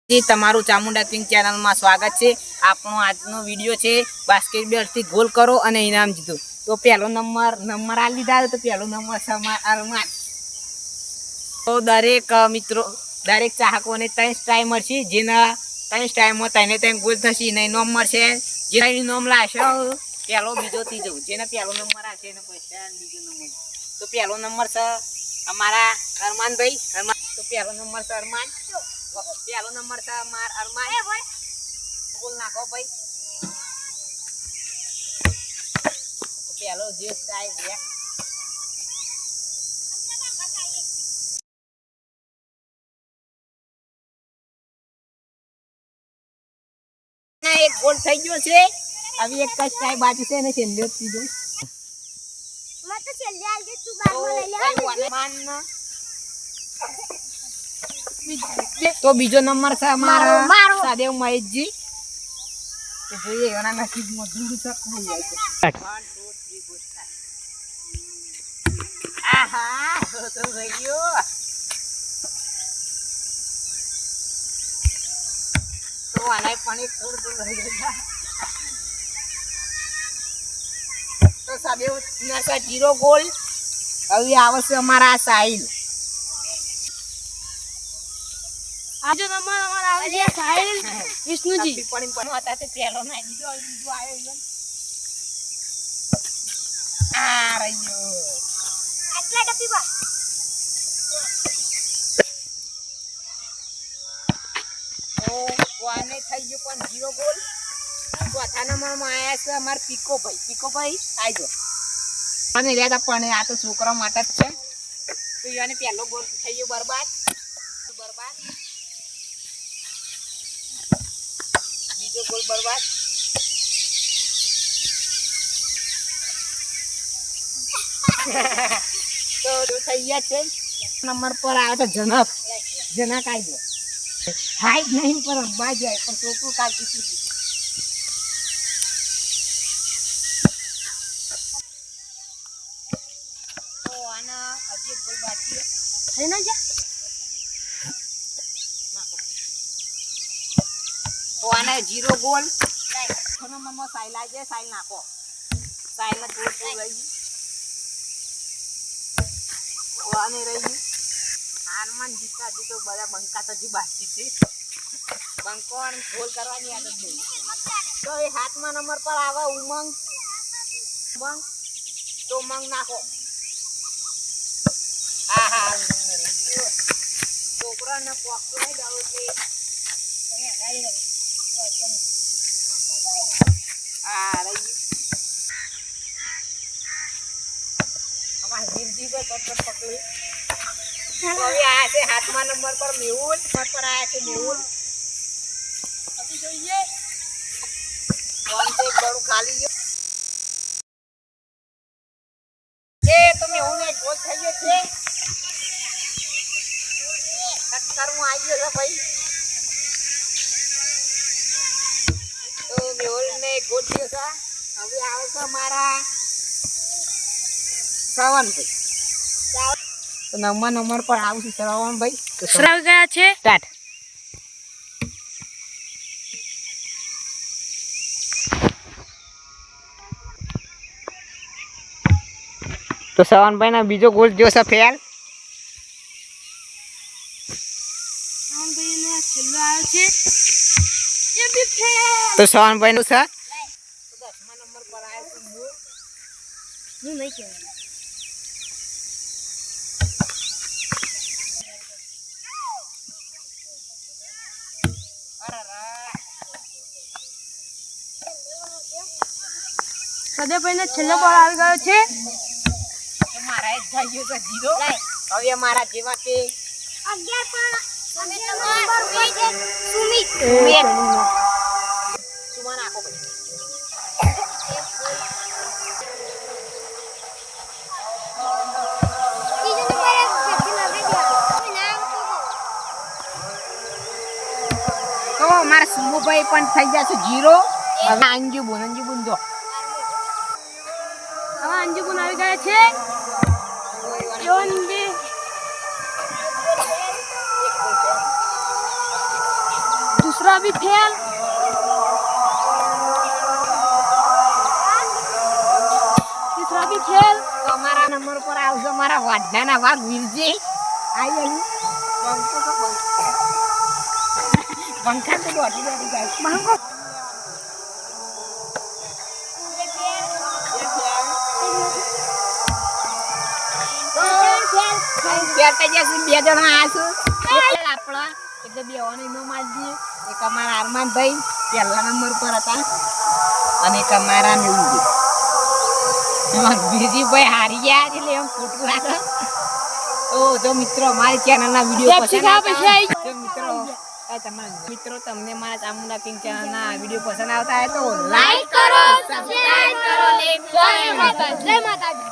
તમારું ચામુંડા કિંગ ચેનલમાં સ્વાગત છે। આપણો આજનો વિડીયો છે બાસ્કેટબોલથી ગોલ કરો અને ઇનામ જીતો। તો પહેલો નંબર આ લીધા તો પહેલો નંબર છે અરમાન। તો દરેક મિત્રો દરેક ચાહકોને 3 સ્ટ્રાઇક મળશે, જેના 3 સ્ટ્રાઇકમાં 3 ગોલ થશે અને ઇનામ મળશે। જેના ઇનામ લાવશે પહેલો બીજો ત્રીજો, જેને પહેલો નંબર આવશે એને પૈસા બીજો નંબર। તો પહેલો નંબર છે અમારા અરમાનભાઈ। તો પહેલો નંબર છે અરમાન। પહેલો નંબર છે માર અરમાન। ગોલ નાખો ભાઈ। પહેલો જે સ્ટ્રાઇક છે એક ગોલ થઈ ગયો છે। હવે એક જ સ્ટ્રાઇક બાકી છે અને છેલ્લે ત્રીજો મત છેલ્લે આલજે તું બારમાં લઈ લે। તો બીજો નંબર છે અમારો સાદેવ મહેશજી। તો જોઈએ એના નસીબમાં દૂર છે કોણ જાય છે। 1 2 3 ગોલ થાય। આહા તો થઈ ગયો। તો આને પણ એક થોડું રહી ગયા। તો સાદેવ ના 0 ગોલ। હવે આવશે અમારા સાહિલ। આજો નંબર અમારા આવે છે સાહિલ વિષ્ણુજી। પણ હતા તે પહેલો ના દીધો, બીજો આવ્યો આ રહ્યો। આટલા ટપી બા તો કોને થઈ ગયો પણ 0 ગોલ। ચોથા નંબરમાં આયા છે અમાર પીકોભાઈ। પીકોભાઈ આવજો અને લેતા પણ આ તો છોકરા માટે જ છે। તો એને પહેલો ગોલ થઈ ગયો બરબાદ। બીજો ગોલ બરબાદ। તો થઈ ગયા છે। નંબર પર આવે તો જનક। જનક આવજો। હાઈટ નહીં પર રમવા જાય પણ છોકરું કાલ જીતી દીધું। તો આના હજી એક ગોલ બાકી થઈ ના જા। તો આના 0 ગોલ। નંબરમાં સાઈલ આવી જાય। સાઈલ નાખો। સાઈલ ને થોડું રહી ગયું। તો આને રહી ગયું। હારમાન જીતા હજી તો બધા બંકા તો હજી બાકી છે। બંકો ગોલ કરવાની આદત નહીં। તો એ 7મા નંબર પર આવે ઉમંગ। તો ઉમંગ નાખો। આહા છોકરાને પોકતો નહીં દાવો એટલે આ રહી અમાર જીરજી પર પકડ પકડી। તો હવે આયા છે 7મા નંબર પર મેહુલ। પર આયા છે મેહુલ। અભી જોઈએ કોણ છે બડું ખાલી ગયો એ તો મેહુલ એક ગોલ થઈ ગયો છે। ટક્કરમાં આવી ગયો છે ભાઈ। તો મેહુલ ને ગોલ થયો છે। હવે આવે છે અમારા શ્રવણભાઈ। તો 9મા નંબર પર આવશે શ્રવણભાઈ। તો શ્રાવ ગયા છે સ્ટાર્ટ। તો શ્રવણભાઈ ના બીજો ગોલ જો છે ફેલ। આમ ભાઈને છેલ્લો આવે છે એ બી ફેલ। તો શ્રવણભાઈ નું છે। તો 10મા નંબર પર આવ્યો છે હું નહીં કહેવાનું। સદેભાઈ ને છેલ્લો બોલ આવી ગયો છે। મારા એક થઈ ગયો છે 0। હવે અમારા જેવા કે 11 નંબર સુમિત। સુમા નાખો ભાઈ। તો અમારા સુમુભાઈ પણ થઈ જશે 0। હવે અંજુ બુંદો હવે અંજુબુન આવી ગયા છે। જોન બે तीसरा भी फेल। तीसरा भी फेल। તો અમારા નંબર પર આવજો મારા વાઢાના વાઘ વીરજી આઈ એનું પંખા તો દોડી દોડી જાય मांगो। બેટા જશે બે જણા આશું આપણા એટલે બે ઓને નો મારજી એક અમારા અરમાન ભાઈ પહેલા નંબર પર હતા અને એક અમારા મેઉજી અમાર બીજી ભાઈ હારી ગયા એટલે એમ ખોટું લાગે તો મિત્રો અમારી ચેનલના વિડિયો પસંદ આવતા તો મિત્રો તમને મારા ચામુંડા કિંગ ચેનલના વિડિયો પસંદ આવતા હોય તો લાઈક કરો સબસ્ક્રાઇબ કરો ને જય માતાજી.